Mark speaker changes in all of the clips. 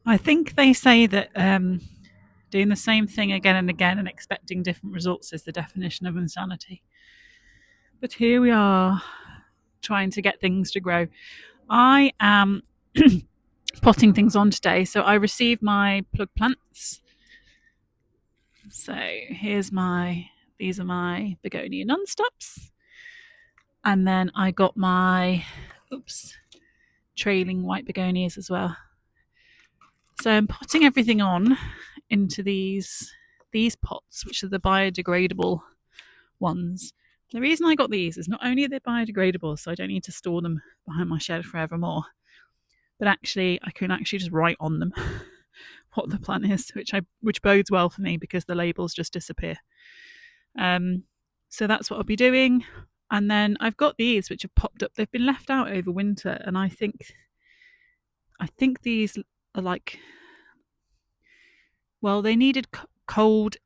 Speaker 1: I think they say that doing the same thing again and again and expecting different results is the definition of insanity. But here we are, trying to get things to grow. I am potting things on today. So I received my plug plants. So these are my begonia non-stops. And then I got my, trailing white begonias as well. So I'm potting everything on into these pots, which are the biodegradable ones. The reason I got these is not only are they biodegradable, so I don't need to store them behind my shed forevermore, but actually I can actually just write on them what the plant is, which bodes well for me because the labels just disappear. So that's what I'll be doing. And then I've got these which have popped up. They've been left out over winter, and I think these are like, well, they needed cold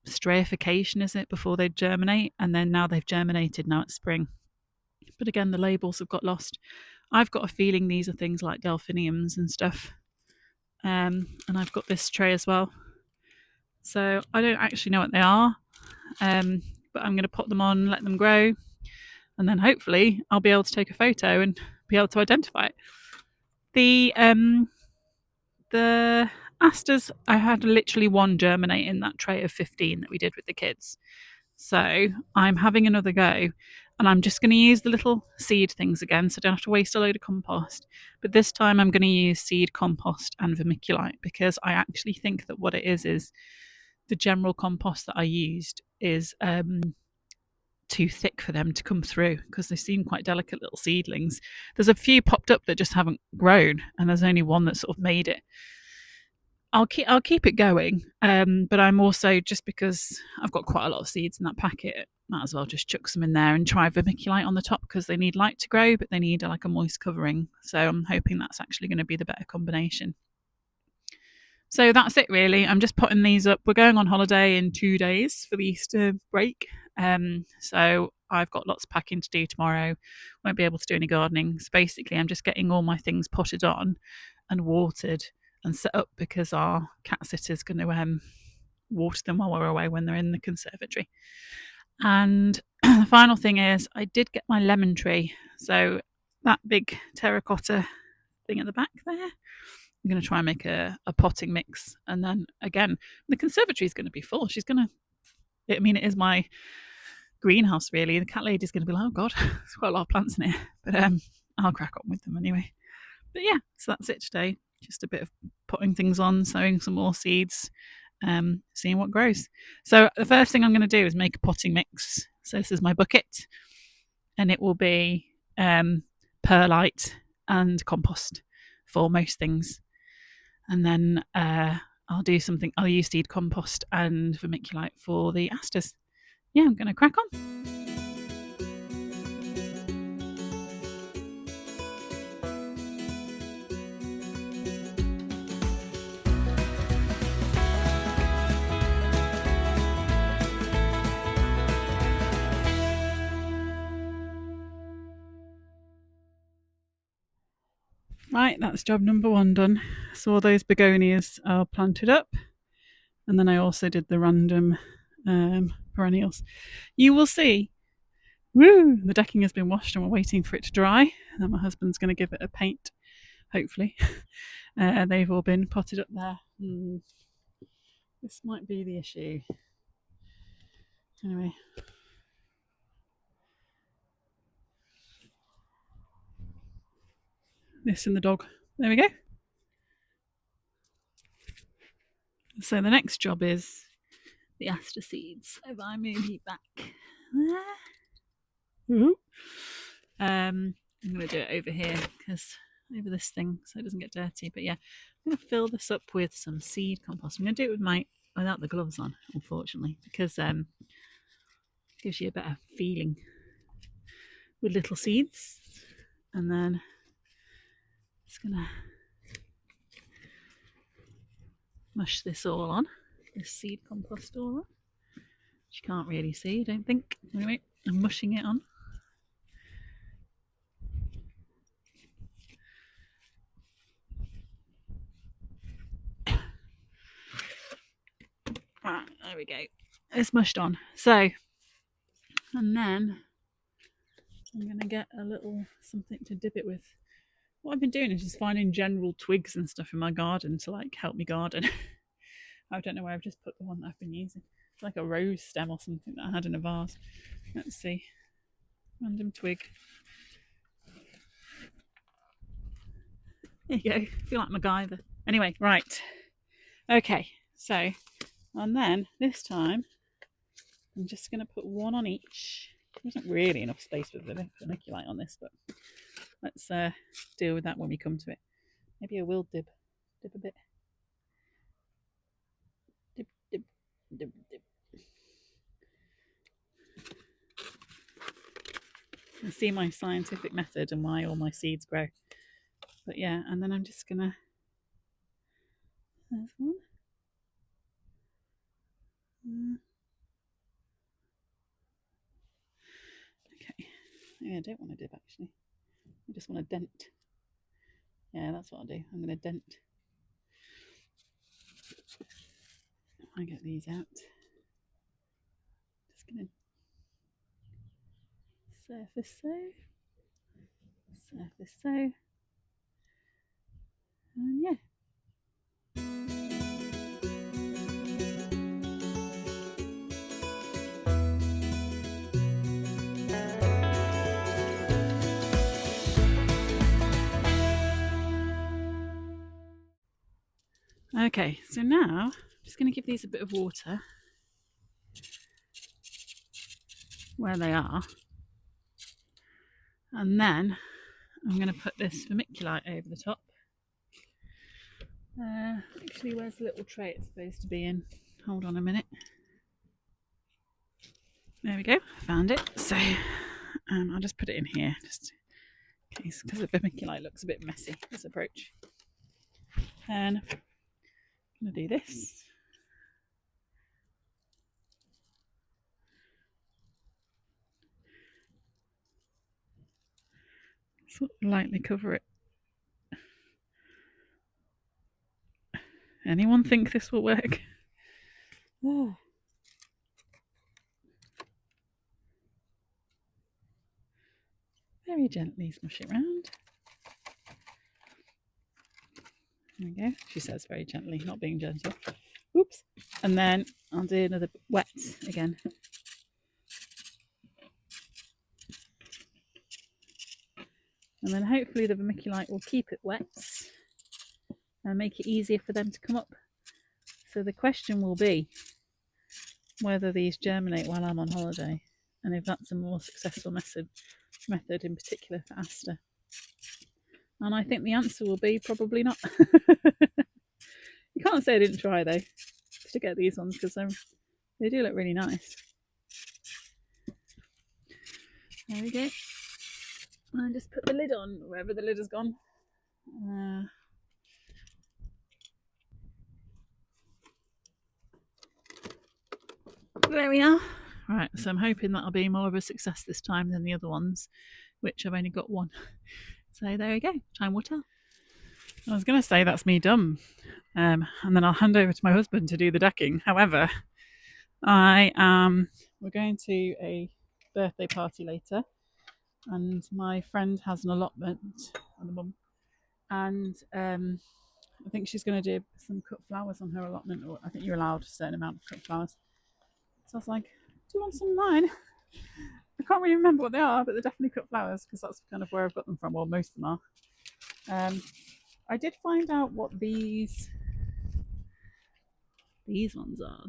Speaker 1: stratification, is it, before they germinate, and then now they've germinated. Now it's spring, but again the labels have got lost. I've got a feeling these are things like delphiniums and stuff. And I've got this tray as well, so I don't actually know what they are, but I'm going to put them on, let them grow, and then hopefully I'll be able to take a photo and be able to identify it. The asters, I had literally one germinate in that tray of 15 that we did with the kids. So I'm having another go, and I'm just going to use the little seed things again, so I don't have to waste a load of compost. But this time I'm going to use seed compost and vermiculite, because I actually think that what it is the general compost that I used is too thick for them to come through, because they seem quite delicate little seedlings. There's a few popped up that just haven't grown, and there's only one that sort of made it. I'll keep it going, but I'm also, just because I've got quite a lot of seeds in that packet, might as well just chuck some in there and try vermiculite on the top, because they need light to grow, but they need like a moist covering. So I'm hoping that's actually going to be the better combination. So that's it really. I'm just putting these up. We're going on holiday in 2 days for the Easter break. So I've got lots of packing to do tomorrow. Won't be able to do any gardening. So basically I'm just getting all my things potted on and watered and set up, because our cat sitter's going to water them while we're away when they're in the conservatory. And the final thing is, I did get my lemon tree. So that big terracotta thing at the back there, I'm going to try and make a potting mix. And then again, the conservatory is going to be full. She's going to, it is my greenhouse really. The cat lady's going to be like, oh God, there's quite a lot of plants in here. But I'll crack on with them anyway. But yeah, so that's it today. Just a bit of putting things on, sowing some more seeds, seeing what grows. So the first thing I'm going to do is make a potting mix. So this is my bucket, and it will be perlite and compost for most things. And then I'll use seed compost and vermiculite for the asters. Yeah, I'm going to crack on. Right, that's job number 1 done. So all those begonias are planted up, and then I also did the random perennials. You will see, the decking has been washed and we're waiting for it to dry, and then my husband's going to give it a paint, hopefully. They've all been potted up there. This might be the issue. Anyway. This and the dog. There we go. So the next job is the aster seeds. So if I move you back there. I'm going to do it over here, because over this thing, so it doesn't get dirty. But yeah, I'm going to fill this up with some seed compost. I'm going to do it without the gloves on, unfortunately, because it gives you a better feeling with little seeds. And then just going to mush this all on, this seed compost all on, which you can't really see, I don't think. Anyway, I'm mushing it on. Right, there we go. It's mushed on. So, and then I'm going to get a little something to dip it with. What I've been doing is just finding general twigs and stuff in my garden to like help me garden. I don't know where I've just put the one that I've been using. It's like a rose stem or something that I had in a vase. Let's see. Random twig. There you go. I feel like MacGyver. Anyway, right. Okay, so, and then this time, I'm just going to put one on each. There isn't really enough space for the vermiculite on this, but let's deal with that when we come to it. Maybe I will dip a bit. Dip, dip, dip, dip. You can see my scientific method and why all my seeds grow. But yeah, and then I'm just going to, there's one. Okay, yeah, I don't want to dip actually. I just want to dent. Yeah, that's what I'll do. I'm going to dent. I get these out. Just going to surface so, and yeah. Okay, so now I'm just going to give these a bit of water where they are, and then I'm going to put this vermiculite over the top. Actually, where's the little tray it's supposed to be in? Hold on a minute. There we go, found it. So I'll just put it in here, just in case, because the vermiculite looks a bit messy, this approach. And I'm going to do this. Sort of lightly cover it. Anyone think this will work? Oh. Very gently smush it round. There we go. She says very gently, not being gentle. Oops. And then I'll do another wet again. And then hopefully the vermiculite will keep it wet and make it easier for them to come up. So the question will be whether these germinate while I'm on holiday, and if that's a more successful method in particular for Aster. And I think the answer will be probably not. You can't say I didn't try though to get these ones, because they do look really nice. There we go. And just put the lid on wherever the lid has gone. There we are. Right, so I'm hoping that'll be more of a success this time than the other ones, which I've only got one. So there we go, time will tell. I was going to say that's me done, and then I'll hand over to my husband to do the decking. However, we're going to a birthday party later, and my friend has an allotment, and I think she's going to do some cut flowers on her allotment, or I think you're allowed a certain amount of cut flowers. So I was like, do you want some of mine? I can't really remember what they are, but they're definitely cut flowers, because that's kind of where I've got them from. Well, most of them are. I did find out what these ones are.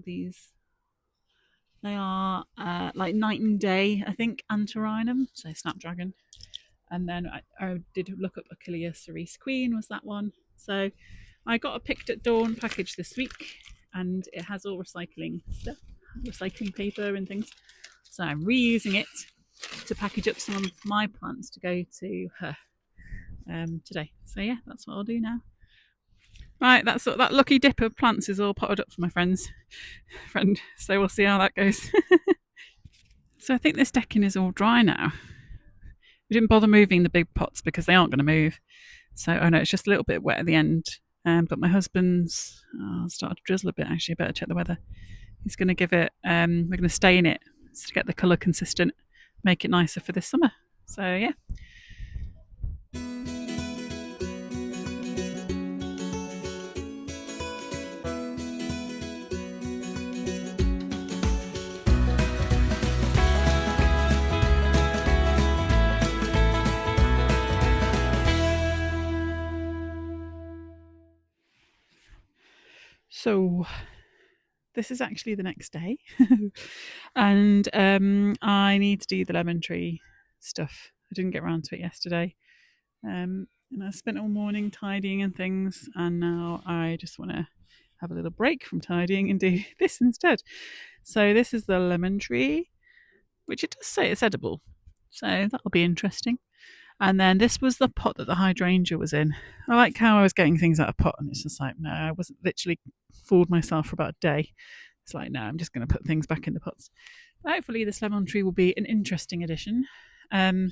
Speaker 1: They are like night and day, I think, Antirrhinum, so snapdragon. And then I did look up Achillea cerise queen, was that one. So I got a Picked at Dawn package this week, and it has all recycling stuff, recycling paper and things. So I'm reusing it to package up some of my plants to go to her today. So yeah, that's what I'll do now. Right, that lucky dip of plants is all potted up for my friend. So we'll see how that goes. So I think this decking is all dry now. We didn't bother moving the big pots because they aren't going to move. So, oh no, it's just a little bit wet at the end. But my husband's started to drizzle a bit, actually. I better check the weather. He's going to give it. We're going to stain it to get the colour consistent, make it nicer for this summer. So yeah. So this is actually the next day, and I need to do the lemon tree stuff. I didn't get around to it yesterday, and I spent all morning tidying and things, and now I just want to have a little break from tidying and do this instead. So this is the lemon tree, which it does say it's edible, so that'll be interesting. And then this was the pot that the hydrangea was in. I like how I was getting things out of pot, and it's just like, no, I wasn't literally fooled myself for about a day. It's like, no, I'm just going to put things back in the pots. But hopefully, this lemon tree will be an interesting addition. Don't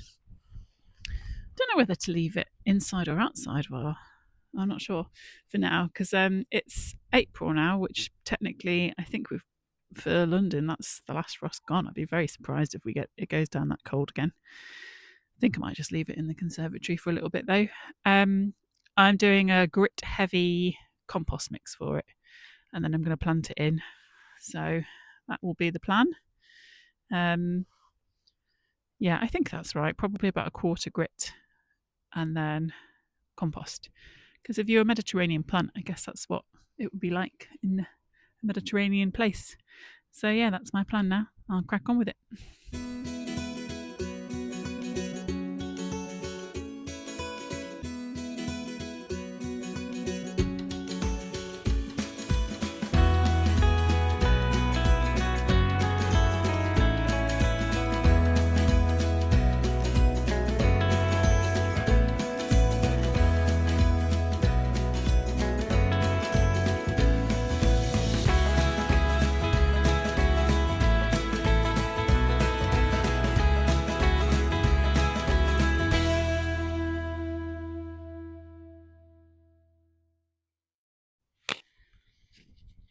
Speaker 1: know whether to leave it inside or outside. Well, I'm not sure for now because it's April now, which technically I think for London that's the last frost gone. I'd be very surprised if it goes down that cold again. I think I might just leave it in the conservatory for a little bit though. I'm doing a grit heavy compost mix for it, and then I'm going to plant it in. So that will be the plan. Yeah, I think that's right. Probably about a quarter grit and then compost. Because if you're a Mediterranean plant, I guess that's what it would be like in a Mediterranean place. So yeah, that's my plan now. I'll crack on with it.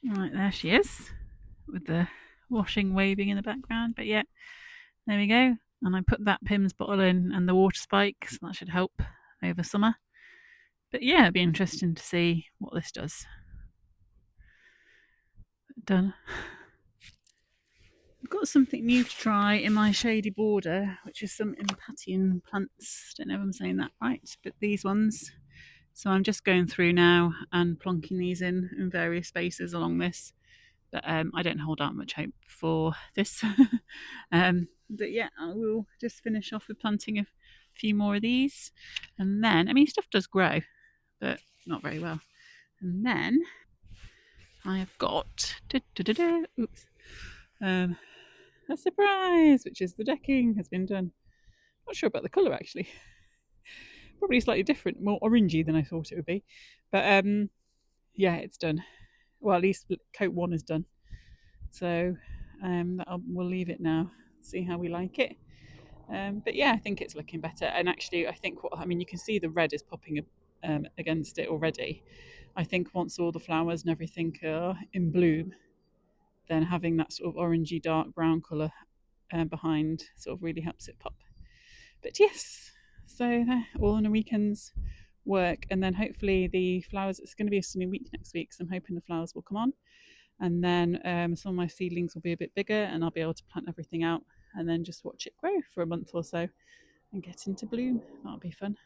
Speaker 1: Right, there she is, with the washing waving in the background. But yeah, there we go. And I put that Pimm's bottle in and the water spike, so that should help over summer. But yeah, it'd be interesting to see what this does. Done. I've got something new to try in my shady border, which is some Impatian plants. Don't know if I'm saying that right, but these ones. So I'm just going through now and plonking these in various spaces along this. But I don't hold out much hope for this. But yeah, I will just finish off with planting a few more of these. And then, I mean, stuff does grow, but not very well. And then I have got a surprise, which is the decking has been done. Not sure about the colour actually. Probably slightly different, more orangey than I thought it would be. But yeah, it's done. Well, at least coat one is done. So we'll leave it now. See how we like it. But yeah, I think it's looking better. And actually, I think you can see the red is popping against it already. I think once all the flowers and everything are in bloom, then having that sort of orangey dark brown colour behind sort of really helps it pop. But yes, so all in a weekend's work, and then hopefully the flowers. It's going to be a sunny week next week, so I'm hoping the flowers will come on, and then some of my seedlings will be a bit bigger, and I'll be able to plant everything out, and then just watch it grow for a month or so, and get into bloom. That'll be fun.